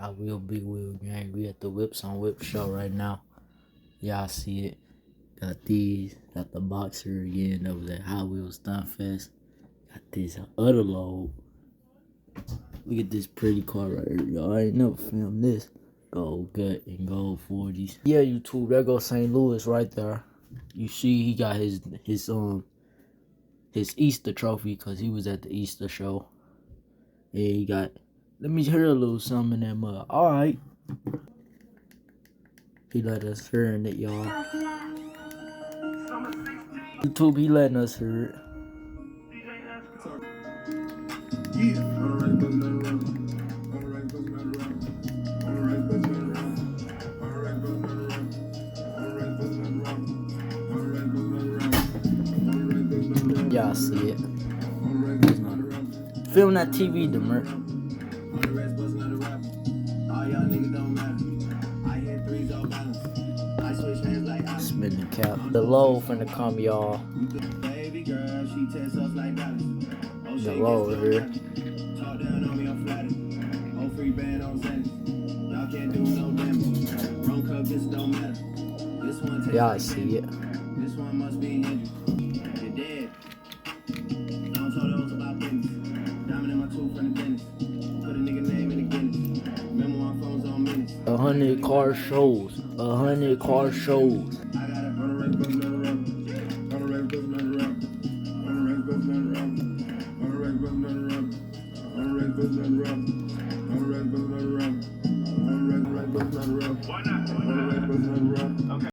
Hot Wheel, Big Wheel Gang. We at the Whips on Whip show right now. Y'all see it. Got these. Got the Boxer again. That was at Hot Wheels Stunt Fest. Got this other load. Look at this pretty car right here, y'all. I ain't never filmed this. Gold gut and gold 40s. Yeah, YouTube. There goes St. Louis right there. You see, he got his Easter trophy because he was at the Easter show. Yeah, he got. Let me hear a little something in that mud. All right. He let us hear it, y'all. YouTube, he letting us hear it. Y'all see it. Film that TV, Demert. Spin the cap. The low finna come, y'all. The low here. Y'all see it. This one must be injured. You're dead. I don't told those about business. Diamond in my tooth from the dentist. Put a nigga name in the Guinness. Remember my phone's on minutes. 100 car shows. 100 car shows.